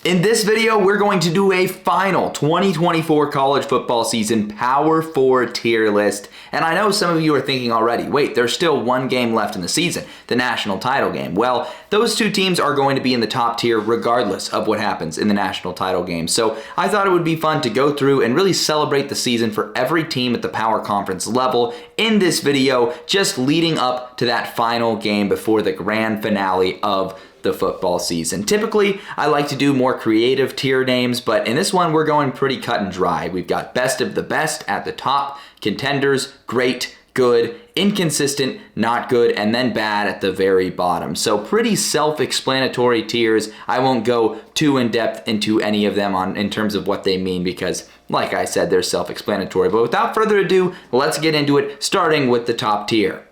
In this video, we're going to do a final 2024 college football season Power 4 tier list. And I know some of you are thinking already, wait, there's still one game left in the season, the national title game. Well, those two teams are going to be in the top tier regardless of what happens in the national title game. So I thought it would be fun to go through and really celebrate the season for every team at the Power Conference level in this video, just leading up to that final game before the grand finale of the football season. Typically, I like to do more creative tier names, but in this one, we're going pretty cut and dry. We've got best of the best at the top, contenders, great, good, inconsistent, not good, and then bad at the very bottom. So pretty self-explanatory tiers. I won't go too in-depth into any of them in terms of what they mean because, like I said, they're self-explanatory. But without further ado, let's get into it, starting with the top tier.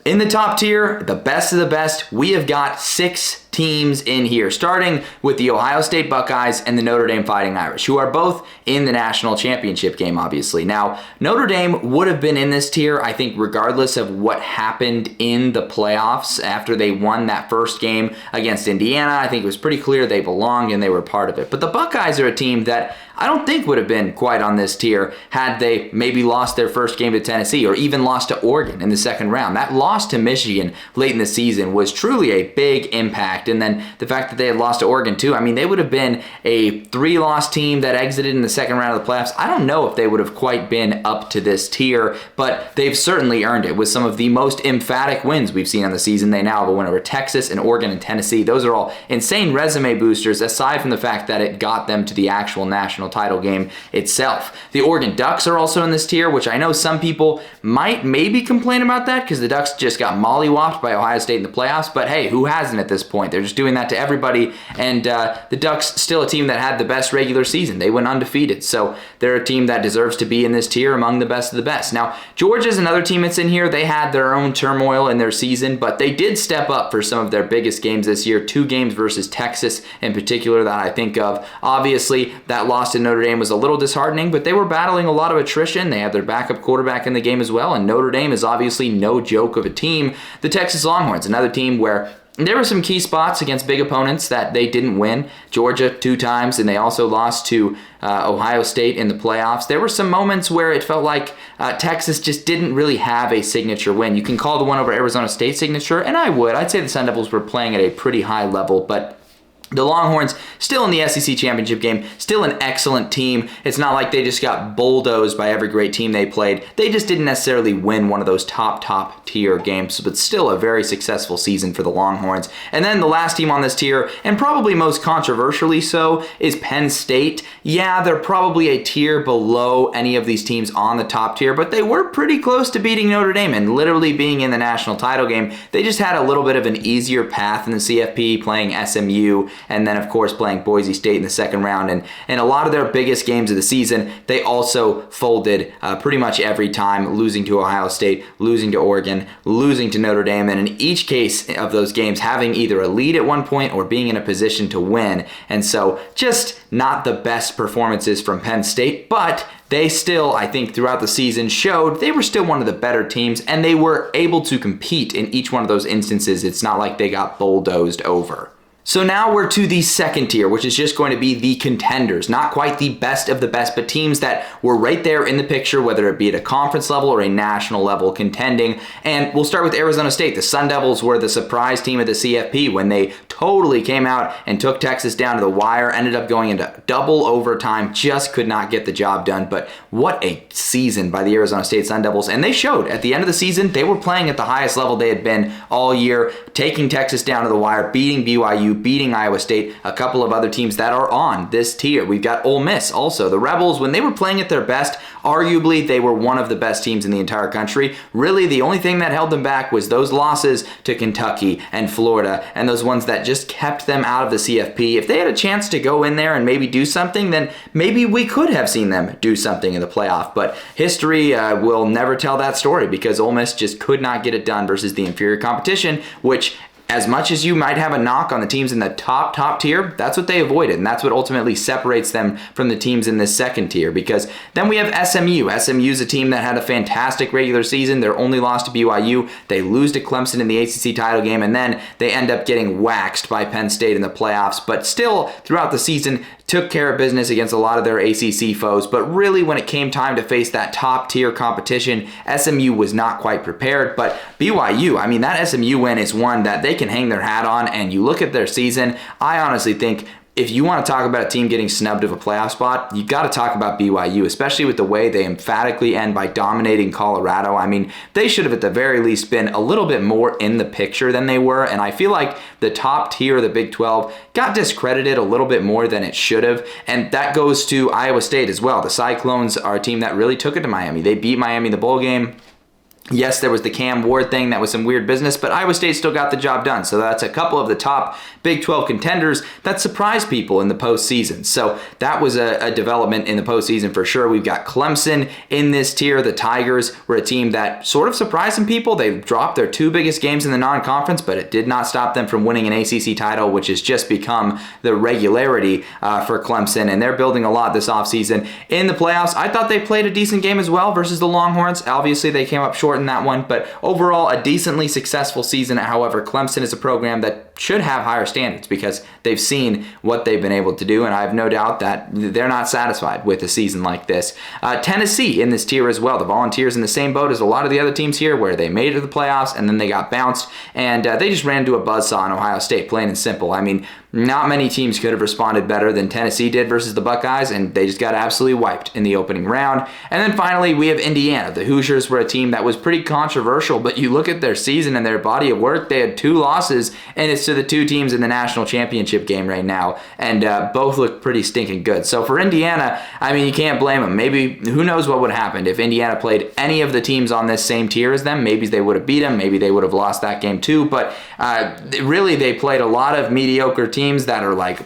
In the top tier, the best of the best, we have got 6 teams in here, starting with the Ohio State Buckeyes and the Notre Dame Fighting Irish, who are both in the national championship game, obviously. Now, Notre Dame would have been in this tier, I think, regardless of what happened in the playoffs after they won that first game against Indiana. I think it was pretty clear they belonged and they were part of it. But the Buckeyes are a team that I don't think would have been quite on this tier had they maybe lost their first game to Tennessee or even lost to Oregon in the second round. That loss to Michigan late in the season was truly a big impact. And then the fact that they had lost to Oregon too, I mean, they would have been a 3-loss team that exited in the second round of the playoffs. I don't know if they would have quite been up to this tier, but they've certainly earned it with some of the most emphatic wins we've seen on the season. They now have a win over Texas and Oregon and Tennessee. Those are all insane resume boosters, aside from the fact that it got them to the actual national title game itself. The Oregon Ducks are also in this tier, which I know some people might maybe complain about that because the Ducks just got mollywopped by Ohio State in the playoffs, but hey, who hasn't at this point? They're just doing that to everybody, and the Ducks still a team that had the best regular season. They went undefeated, so they're a team that deserves to be in this tier among the best of the best. Now, Georgia's another team that's in here. They had their own turmoil in their season, but they did step up for some of their biggest games this year. 2 games versus Texas in particular that I think of. Obviously, that loss to Notre Dame was a little disheartening, but they were battling a lot of attrition. They had their backup quarterback in the game as well, and Notre Dame is obviously no joke of a team. The Texas Longhorns, another team where there were some key spots against big opponents that they didn't win. Georgia 2 times, and they also lost to Ohio State in the playoffs. There were some moments where it felt like Texas just didn't really have a signature win. You can call the one over Arizona State signature, and I would. I'd say the Sun Devils were playing at a pretty high level, but the Longhorns, still in the SEC championship game, still an excellent team. It's not like they just got bulldozed by every great team they played. They just didn't necessarily win one of those top tier games, but still a very successful season for the Longhorns. And then the last team on this tier, and probably most controversially so, is Penn State. Yeah, they're probably a tier below any of these teams on the top tier, but they were pretty close to beating Notre Dame and literally being in the national title game. They just had a little bit of an easier path in the CFP, playing SMU, and then, of course, playing Boise State in the second round. And a lot of their biggest games of the season, they also folded pretty much every time, losing to Ohio State, losing to Oregon, losing to Notre Dame, and in each case of those games, having either a lead at one point or being in a position to win. And so just not the best performances from Penn State, but they still, I think, throughout the season showed they were still one of the better teams, and they were able to compete in each one of those instances. It's not like they got bulldozed over. So now we're to the second tier, which is just going to be the contenders. Not quite the best of the best, but teams that were right there in the picture, whether it be at a conference level or a national level contending. And we'll start with Arizona State. The Sun Devils were the surprise team at the CFP when they totally came out and took Texas down to the wire, ended up going into double overtime, just could not get the job done. But what a season by the Arizona State Sun Devils. And they showed at the end of the season, they were playing at the highest level they had been all year, taking Texas down to the wire, beating BYU, beating Iowa State, a couple of other teams that are on this tier. We've got Ole Miss also. The Rebels, when they were playing at their best, arguably they were one of the best teams in the entire country. Really, the only thing that held them back was those losses to Kentucky and Florida, and those ones that just kept them out of the CFP. If they had a chance to go in there and maybe do something, then maybe we could have seen them do something in the playoff. But history will never tell that story because Ole Miss just could not get it done versus the inferior competition, which as much as you might have a knock on the teams in the top tier, that's what they avoided, and that's what ultimately separates them from the teams in this second tier, because then we have SMU. SMU's a team that had a fantastic regular season. Their only loss to BYU. They lose to Clemson in the ACC title game, and then they end up getting waxed by Penn State in the playoffs, but still, throughout the season, took care of business against a lot of their ACC foes. But really, when it came time to face that top-tier competition, SMU was not quite prepared. But BYU, I mean, that SMU win is one that they can hang their hat on, and you look at their season, I honestly think if you want to talk about a team getting snubbed of a playoff spot, you got to talk about BYU, especially with the way they emphatically end by dominating Colorado. I mean, they should have at the very least been a little bit more in the picture than they were, and I feel like the top tier of the Big 12 got discredited a little bit more than it should have, and that goes to Iowa State as well. The Cyclones are a team that really took it to Miami. They beat Miami in the bowl game. Yes, there was the Cam Ward thing. That was some weird business, but Iowa State still got the job done. So that's a couple of the top Big 12 contenders that surprised people in the postseason. So that was a development in the postseason for sure. We've got Clemson in this tier. The Tigers were a team that sort of surprised some people. They dropped their two biggest games in the non-conference, but it did not stop them from winning an ACC title, which has just become the regularity for Clemson, and they're building a lot this offseason. In the playoffs, I thought they played a decent game as well versus the Longhorns. Obviously, they came up short in that one, but overall a decently successful season. However, Clemson is a program that should have higher standards because they've seen what they've been able to do, and I have no doubt that they're not satisfied with a season like this. Tennessee in this tier as well. The Volunteers in the same boat as a lot of the other teams here, where they made it to the playoffs and then they got bounced, and they just ran into a buzzsaw in Ohio State, plain and simple. I mean, not many teams could have responded better than Tennessee did versus the Buckeyes, and they just got absolutely wiped in the opening round. And then finally, we have Indiana. The Hoosiers were a team that was pretty controversial, but you look at their season and their body of work, they had 2 losses, and it's to the 2 teams in the national championship game right now, and both look pretty stinking good. So for Indiana, I mean, you can't blame them. Maybe, who knows what would have happened if Indiana played any of the teams on this same tier as them. Maybe they would have beat them, maybe they would have lost that game too, but really they played a lot of mediocre teams that are like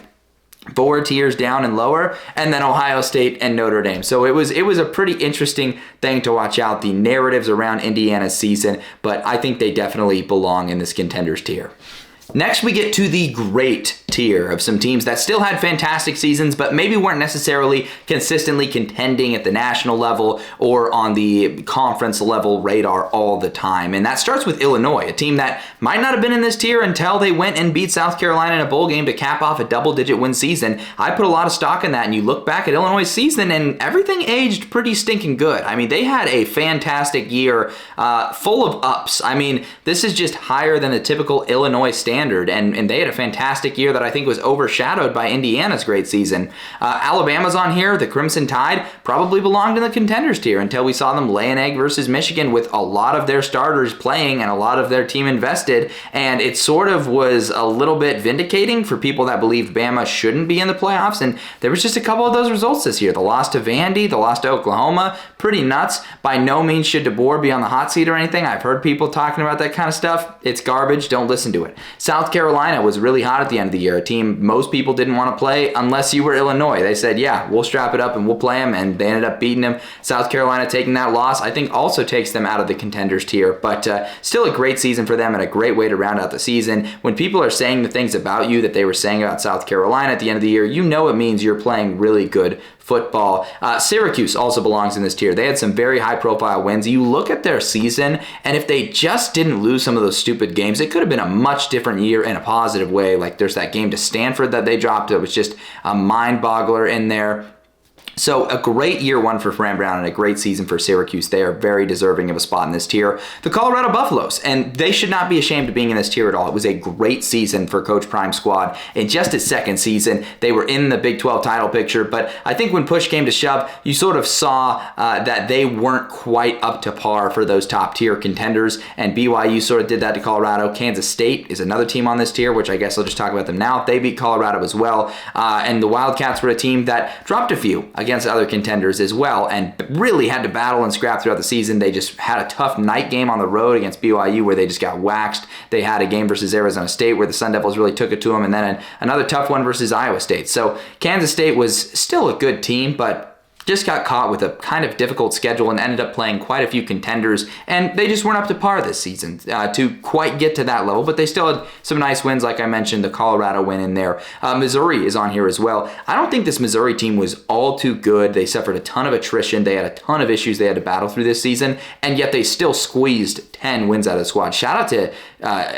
4 tiers down and lower, and then Ohio State and Notre Dame. So it was a pretty interesting thing to watch out, the narratives around Indiana's season, but I think they definitely belong in this contenders tier. Next, we get to the great tier of some teams that still had fantastic seasons, but maybe weren't necessarily consistently contending at the national level or on the conference level radar all the time. And that starts with Illinois, a team that might not have been in this tier until they went and beat South Carolina in a bowl game to cap off a double-digit win season. I put a lot of stock in that, and you look back at Illinois' season, and everything aged pretty stinking good. I mean, they had a fantastic year full of ups. I mean, this is just higher than the typical Illinois standard. And they had a fantastic year that I think was overshadowed by Indiana's great season. Alabama's on here. The Crimson Tide probably belonged in the contenders tier until we saw them lay an egg versus Michigan with a lot of their starters playing and a lot of their team invested, and it sort of was a little bit vindicating for people that believed Bama shouldn't be in the playoffs, and there was just a couple of those results this year. The loss to Vandy, the loss to Oklahoma, pretty nuts. By no means should DeBoer be on the hot seat or anything. I've heard people talking about that kind of stuff. It's garbage. Don't listen to it. South Carolina was really hot at the end of the year, a team most people didn't want to play unless you were Illinois. They said, yeah, we'll strap it up and we'll play them, and they ended up beating them. South Carolina taking that loss, I think, also takes them out of the contenders tier, but still a great season for them and a great way to round out the season. When people are saying the things about you that they were saying about South Carolina at the end of the year, you know it means you're playing really good football. Syracuse also belongs in this tier. They had some very high-profile wins. You look at their season, and if they just didn't lose some of those stupid games, it could have been a much different year in a positive way. Like there's that game to Stanford that they dropped. It was just a mind-boggler in there. So a great year one for Fran Brown and a great season for Syracuse. They are very deserving of a spot in this tier. The Colorado Buffaloes, and they should not be ashamed of being in this tier at all. It was a great season for Coach Prime's squad. In just his second season, they were in the Big 12 title picture, but I think when push came to shove, you sort of saw that they weren't quite up to par for those top tier contenders, and BYU sort of did that to Colorado. Kansas State is another team on this tier, which I guess I'll just talk about them now. They beat Colorado as well, and the Wildcats were a team that dropped a few against other contenders as well and really had to battle and scrap throughout the season. They just had a tough night game on the road against BYU where they just got waxed. They had a game versus Arizona State where the Sun Devils really took it to them, and then another tough one versus Iowa State. So Kansas State was still a good team, but just got caught with a kind of difficult schedule and ended up playing quite a few contenders, and they just weren't up to par this season to quite get to that level, but they still had some nice wins, like I mentioned, the Colorado win in there. Missouri is on here as well. I don't think this Missouri team was all too good. They suffered a ton of attrition. They had a ton of issues they had to battle through this season, and yet they still squeezed 10 wins out of the squad. Shout out to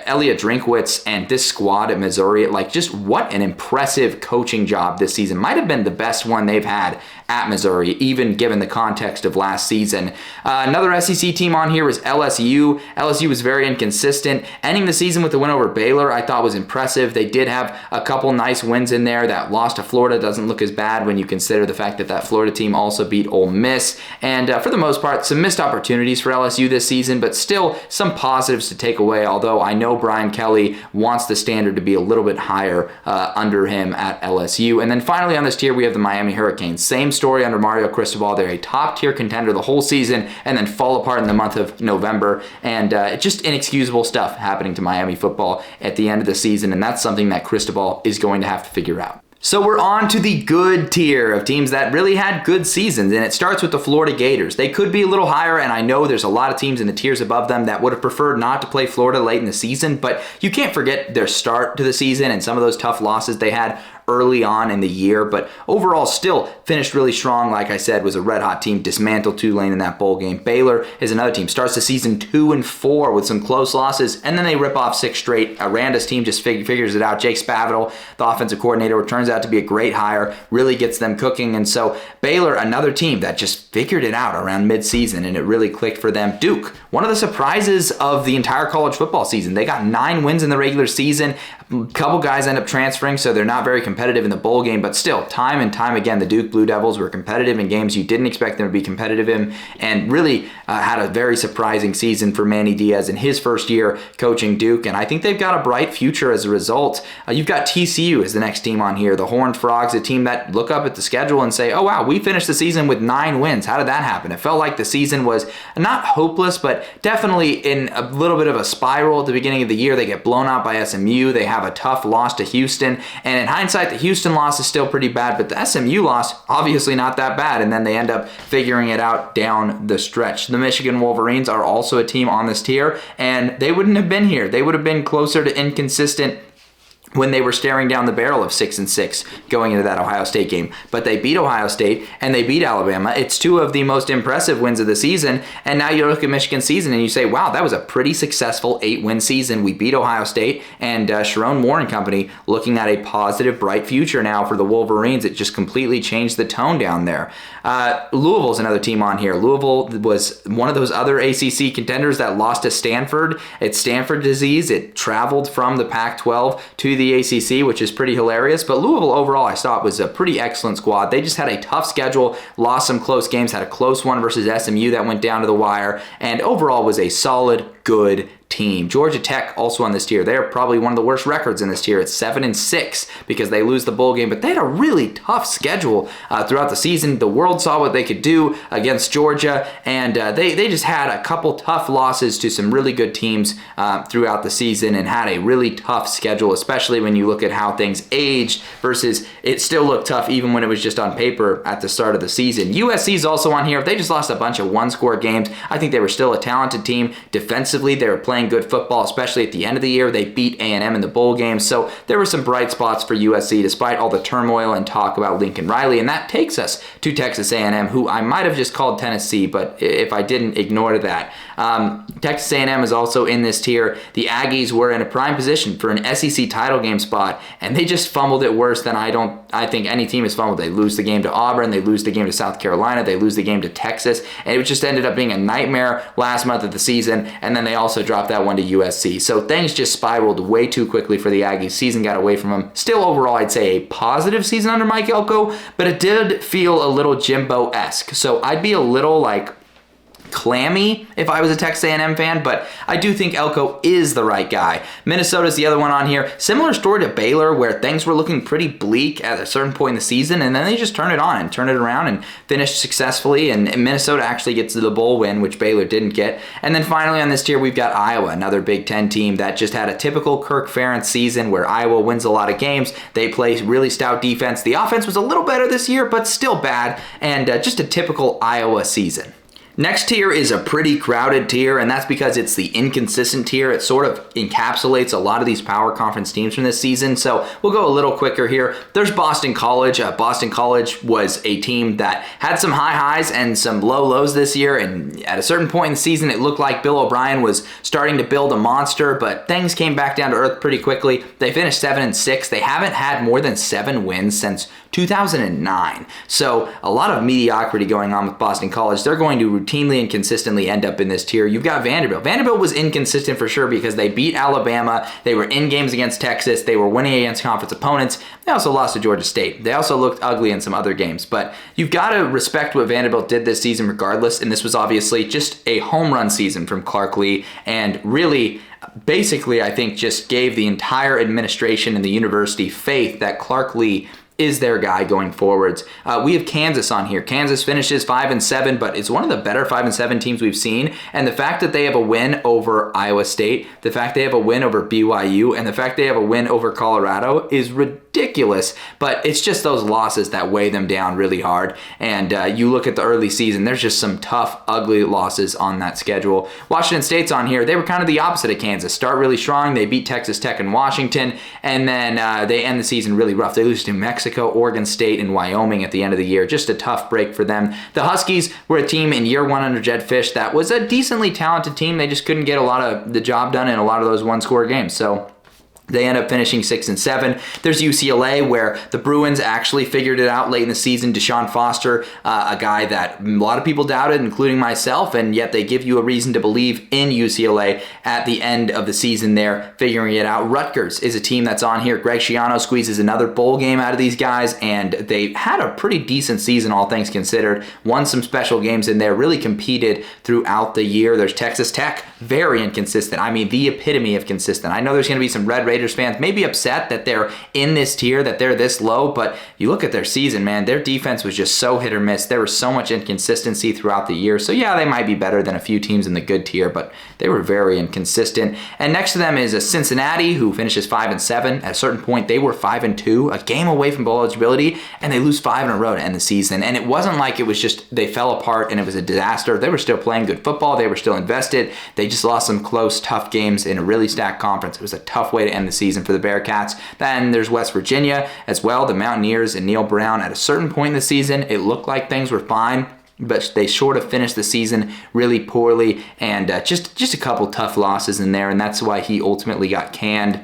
Elliot Drinkwitz and this squad at Missouri. Like, just what an impressive coaching job this season. Might have been the best one they've had at Missouri, even given the context of last season. Another SEC team on here is LSU. LSU was very inconsistent. Ending the season with a win over Baylor, I thought was impressive. They did have a couple nice wins in there. That loss to Florida doesn't look as bad when you consider the fact that that Florida team also beat Ole Miss. And for the most part, some missed opportunities for LSU this season, but still some positives to take away, although I know Brian Kelly wants the standard to be a little bit higher under him at LSU. And then finally on this tier, we have the Miami Hurricanes. Same story under Mario Cristobal. They're a top-tier contender the whole season and then fall apart in the month of November. And just inexcusable stuff happening to Miami football at the end of the season, and that's something that Cristobal is going to have to figure out. So we're on to the good tier of teams that really had good seasons, and it starts with the Florida Gators. They could be a little higher, and I know there's a lot of teams in the tiers above them that would have preferred not to play Florida late in the season, but you can't forget their start to the season and some of those tough losses they had early on in the year, but overall still finished really strong. Like I said, was a red hot team, dismantled Tulane in that bowl game. Baylor is another team, starts the season 2-4 with some close losses, and then they rip off 6 straight. Aranda's team just figures it out. Jake Spavital, the offensive coordinator, turns out to be a great hire, really gets them cooking, and so Baylor, another team that just figured it out around midseason, and it really clicked for them. Duke, one of the surprises of the entire college football season. They got 9 wins in the regular season. A couple guys end up transferring, so they're not very competitive in the bowl game, but still, time and time again, the Duke Blue Devils were competitive in games you didn't expect them to be competitive in, and really had a very surprising season for Manny Diaz in his first year coaching Duke, and I think they've got a bright future as a result. You've got TCU as the next team on here, the Horned Frogs, a team that look up at the schedule and say, oh wow, we finished the season with 9 wins. How did that happen? It felt like the season was not hopeless, but definitely in a little bit of a spiral at the beginning of the year. They get blown out by SMU. They have a tough loss to Houston, and in hindsight, the Houston loss is still pretty bad, but the SMU loss, obviously not that bad, and then they end up figuring it out down the stretch. The Michigan Wolverines are also a team on this tier, and they wouldn't have been here. They would have been closer to inconsistent when they were staring down the barrel of 6-6 going into that Ohio State game. But they beat Ohio State and they beat Alabama. It's 2 of the most impressive wins of the season. And now you look at Michigan's season and you say, wow, that was a pretty successful 8-win season. We beat Ohio State, and Sharon Moore and company looking at a positive, bright future now for the Wolverines. It just completely changed the tone down there. Louisville's another team on here. Louisville was one of those other ACC contenders that lost to Stanford. It's Stanford disease. It traveled from the Pac-12 to the ACC, which is pretty hilarious. But Louisville overall, I thought, was a pretty excellent squad. They just had a tough schedule, lost some close games, had a close one versus SMU that went down to the wire, and overall was a solid, good team. Georgia Tech also on this tier. They're probably one of the worst records in this tier. It's 7-6 because they lose the bowl game, but they had a really tough schedule throughout the season. The world saw what they could do against Georgia, and they just had a couple tough losses to some really good teams throughout the season and had a really tough schedule, especially when you look at how things aged versus it still looked tough even when it was just on paper at the start of the season. USC's also on here. They just lost a bunch of one-score games. I think they were still a talented team. Defensively, they were playing good football, especially at the end of the year. They beat A&M in the bowl game, so there were some bright spots for USC despite all the turmoil and talk about Lincoln Riley, and that takes us to Texas A&M, who I might have just called Tennessee, but if I didn't, ignore that. Texas A&M is also in this tier. The Aggies were in a prime position for an SEC title game spot, and they just fumbled it worse than I think any team has fumbled. They lose the game to Auburn, they lose the game to South Carolina, they lose the game to Texas, and it just ended up being a nightmare last month of the season, and then they also dropped that one to USC. So things just spiraled way too quickly for the Aggies. Season got away from them. Still overall, I'd say a positive season under Mike Elko, but it did feel a little Jimbo-esque. So I'd be a little clammy if I was a Texas A&M fan, but I do think Elko is the right guy. Minnesota's the other one on here. Similar story to Baylor, where things were looking pretty bleak at a certain point in the season, and then they just turned it on and turned it around and finished successfully, and Minnesota actually gets to the bowl win, which Baylor didn't get. And then finally on this tier, we've got Iowa, another Big Ten team that just had a typical Kirk Ferentz season where Iowa wins a lot of games. They play really stout defense. The offense was a little better this year, but still bad, and just a typical Iowa season. Next tier is a pretty crowded tier, and that's because it's the inconsistent tier. It sort of encapsulates a lot of these power conference teams from this season, so we'll go a little quicker here. There's Boston College. Boston College was a team that had some high highs and some low lows this year, and at a certain point in the season, it looked like Bill O'Brien was starting to build a monster, but things came back down to earth pretty quickly. They finished 7-6. They haven't had more than 7 wins since 2009. So a lot of mediocrity going on with Boston College. They're going to routinely and consistently end up in this tier. You've got Vanderbilt. Vanderbilt was inconsistent for sure because they beat Alabama. They were in games against Texas. They were winning against conference opponents. They also lost to Georgia State. They also looked ugly in some other games. But you've got to respect what Vanderbilt did this season regardless. And this was obviously just a home run season from Clark Lea. And really, basically, I think just gave the entire administration and the university faith that Clark Lea is their guy going forwards. We have Kansas on here. Kansas finishes 5-7, but it's one of the better 5-7 teams we've seen. And the fact that they have a win over Iowa State, the fact they have a win over BYU, and the fact they have a win over Colorado is ridiculous. But it's just those losses that weigh them down really hard. And you look at the early season, there's just some tough, ugly losses on that schedule. Washington State's on here. They were kind of the opposite of Kansas. Start really strong. They beat Texas Tech and Washington, and then they end the season really rough. They lose to Mexico, Oregon State, and Wyoming at the end of the year. Just a tough break for them. The Huskies were a team in year one under Jedd Fisch that was a decently talented team. They just couldn't get a lot of the job done in a lot of those one-score games. So they end up finishing 6-7. There's UCLA, where the Bruins actually figured it out late in the season. Deshaun Foster, a guy that a lot of people doubted, including myself, and yet they give you a reason to believe in UCLA at the end of the season there, figuring it out. Rutgers is a team that's on here. Greg Schiano squeezes another bowl game out of these guys, and they had a pretty decent season, all things considered. Won some special games in there, really competed throughout the year. There's Texas Tech, very inconsistent. I mean, the epitome of consistent. I know there's going to be some Red Raiders fans maybe upset that they're in this tier, that they're this low, but you look at their season, man, their defense was just so hit or miss. There was so much inconsistency throughout the year. So yeah, they might be better than a few teams in the good tier, but they were very inconsistent. And next to them is a Cincinnati, who finishes 5-7. At a certain point, they were 5-2, a game away from bowl eligibility, and they lose 5 in a row to end the season. And it wasn't like it was just they fell apart and it was a disaster. They were still playing good football. They were still invested. They just lost some close, tough games in a really stacked conference. It was a tough way to end the season for the Bearcats. Then there's West Virginia as well, the Mountaineers and Neil Brown. At a certain point in the season, it looked like things were fine, but they sort of finished the season really poorly, and just a couple tough losses in there, and that's why he ultimately got canned.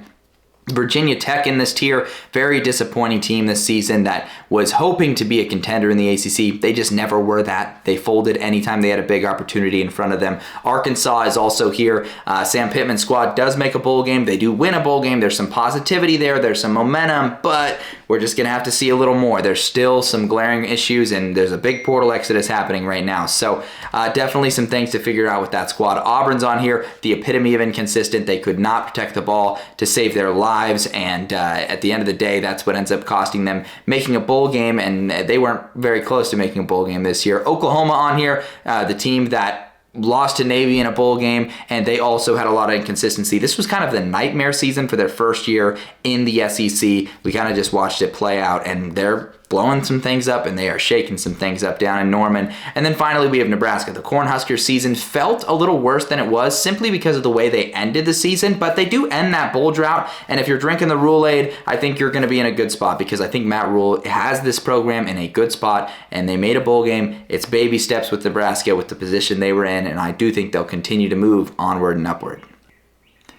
Virginia Tech in this tier, very disappointing team this season that was hoping to be a contender in the ACC. They just never were that. They folded anytime they had a big opportunity in front of them. Arkansas is also here. Sam Pittman's squad does make a bowl game. They do win a bowl game. There's some positivity there. There's some momentum, but we're just going to have to see a little more. There's still some glaring issues, and there's a big portal exodus happening right now. So definitely some things to figure out with that squad. Auburn's on here, the epitome of inconsistent. They could not protect the ball to save their lives. And at the end of the day, that's what ends up costing them making a bowl game, and they weren't very close to making a bowl game this year. Oklahoma on here, the team that lost to Navy in a bowl game, and they also had a lot of inconsistency. This was kind of the nightmare season for their first year in the SEC. We kind of just watched it play out, and they're blowing some things up, and they are shaking some things up down in Norman. And then finally, we have Nebraska. The Cornhuskers season felt a little worse than it was simply because of the way they ended the season, but they do end that bowl drought. And if you're drinking the Rule-Aid, I think you're going to be in a good spot, because I think Matt Rule has this program in a good spot, and they made a bowl game. It's baby steps with Nebraska with the position they were in, and I do think they'll continue to move onward and upward.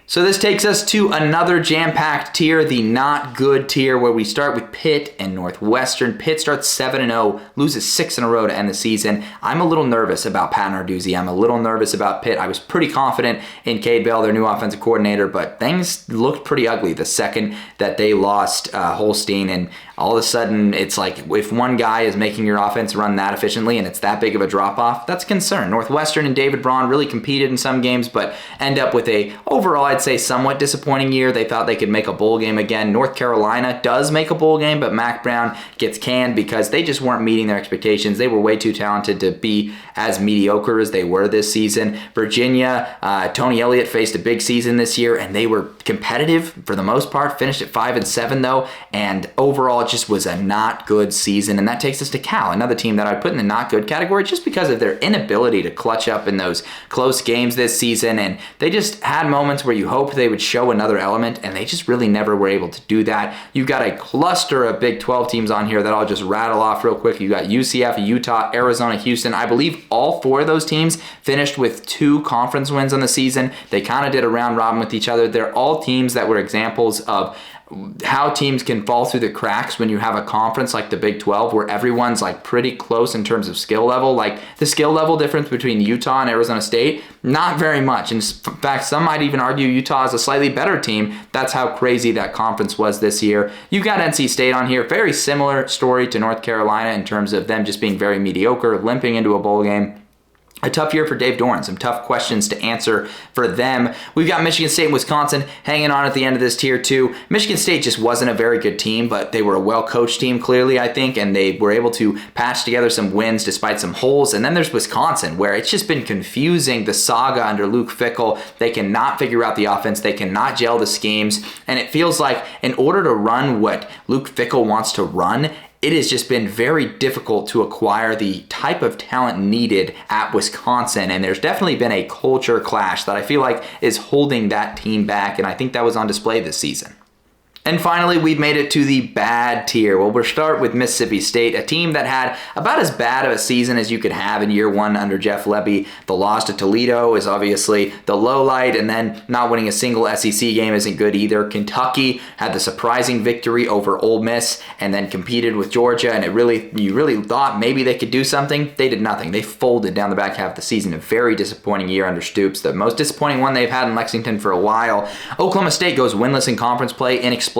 So this takes us to another jam-packed tier, the not good tier, where we start with Pitt and Northwestern. Pitt starts 7-0, loses 6 in a row to end the season. I'm a little nervous about Pat Narduzzi. I'm a little nervous about Pitt. I was pretty confident in Cade Bell, their new offensive coordinator, but things looked pretty ugly the second that they lost Holstein, and all of a sudden it's like if one guy is making your offense run that efficiently and it's that big of a drop-off, that's a concern. Northwestern and David Braun really competed in some games, but end up with a, overall, I'd say somewhat disappointing year. They thought they could make a bowl game again. North Carolina does make a bowl game, but Mack Brown gets canned because they just weren't meeting their expectations. They were way too talented to be as mediocre as they were this season. Virginia, Tony Elliott faced a big season this year, and they were competitive for the most part, finished at 5-7 though, and overall it just was a not good season. And that takes us to Cal, another team that I'd put in the not good category just because of their inability to clutch up in those close games this season. And they just had moments where you hoped they would show another element, and they just really never were able to do that. You've got a cluster of Big 12 teams on here that I'll just rattle off real quick. You got UCF, Utah, Arizona, Houston. I believe all four of those teams finished with 2 conference wins on the season. They kind of did a round robin with each other. They're all teams that were examples of how teams can fall through the cracks when you have a conference like the Big 12 where everyone's like pretty close in terms of skill level. Like the skill level difference between Utah and Arizona State, not very much. In fact, some might even argue Utah is a slightly better team. That's how crazy that conference was this year. You've got NC State on here. Very similar story to North Carolina in terms of them just being very mediocre, limping into a bowl game. A tough year for Dave Doeren. Some tough questions to answer for them. We've got Michigan State and Wisconsin hanging on at the end of this tier too. Michigan State just wasn't a very good team, but they were a well-coached team clearly, I think, and they were able to patch together some wins despite some holes. And then there's Wisconsin, where it's just been confusing, the saga under Luke Fickell. They cannot figure out the offense. They cannot gel the schemes. And it feels like in order to run what Luke Fickell wants to run, it has just been very difficult to acquire the type of talent needed at Wisconsin, and there's definitely been a culture clash that I feel like is holding that team back, and I think that was on display this season. And finally, we've made it to the bad tier. Well, we'll start with Mississippi State, a team that had about as bad of a season as you could have in year one under Jeff Lebby. The loss to Toledo is obviously the low light, and then not winning a single SEC game isn't good either. Kentucky had the surprising victory over Ole Miss and then competed with Georgia, and you really thought maybe they could do something. They did nothing. They folded down the back half of the season. A very disappointing year under Stoops, the most disappointing one they've had in Lexington for a while. Oklahoma State goes winless in conference play, inexplicably,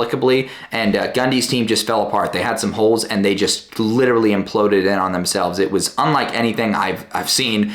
and Gundy's team just fell apart. They had some holes, and they just literally imploded in on themselves. It was unlike anything I've seen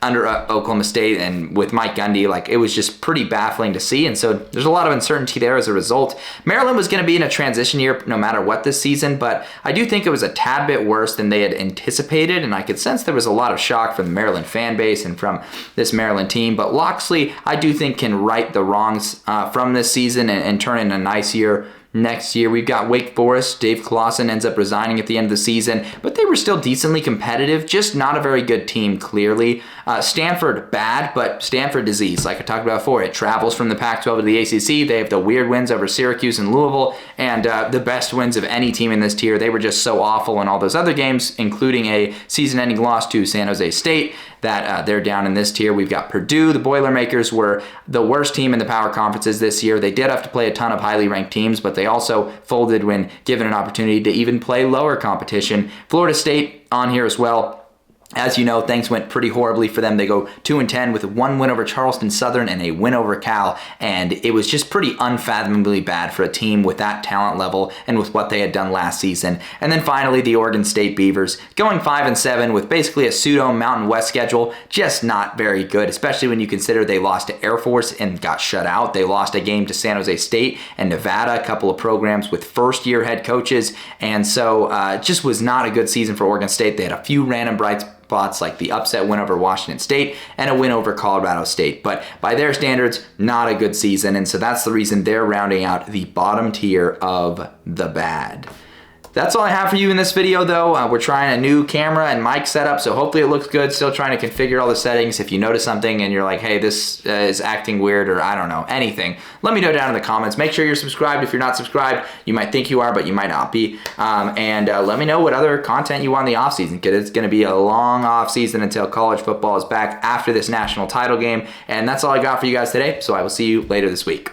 under Oklahoma State, and with Mike Gundy, like it was just pretty baffling to see, and so there's a lot of uncertainty there as a result. Maryland was going to be in a transition year no matter what this season, but I do think it was a tad bit worse than they had anticipated, and I could sense there was a lot of shock from the Maryland fan base and from this Maryland team, but Loxley, I do think, can right the wrongs from this season and turn in a nice year. Next year, we've got Wake Forest. Dave Clawson ends up resigning at the end of the season, but they were still decently competitive, just not a very good team, clearly. Stanford, bad, but Stanford disease, like I talked about before. It travels from the Pac-12 to the ACC. They have the weird wins over Syracuse and Louisville, and the best wins of any team in this tier. They were just so awful in all those other games, including a season-ending loss to San Jose State, that they're down in this tier. We've got Purdue. The Boilermakers were the worst team in the power conferences this year. They did have to play a ton of highly ranked teams, but they also folded when given an opportunity to even play lower competition. Florida State on here as well. As you know, things went pretty horribly for them. They go 2-10 with 1 win over Charleston Southern and a win over Cal, and it was just pretty unfathomably bad for a team with that talent level and with what they had done last season. And then finally, the Oregon State Beavers going 5-7 with basically a pseudo Mountain West schedule, just not very good, especially when you consider they lost to Air Force and got shut out. They lost a game to San Jose State and Nevada, a couple of programs with first-year head coaches, and so just was not a good season for Oregon State. They had a few random bright spots like the upset win over Washington State and a win over Colorado State. But by their standards, not a good season. And so that's the reason they're rounding out the bottom tier of the bad. That's all I have for you in this video, though. We're trying a new camera and mic setup, so hopefully it looks good. Still trying to configure all the settings. If you notice something and you're like, hey, this is acting weird, or I don't know, anything, let me know down in the comments. Make sure you're subscribed. If you're not subscribed, you might think you are, but you might not be. And let me know what other content you want in the offseason, because it's going to be a long offseason until college football is back after this national title game. And that's all I got for you guys today, so I will see you later this week.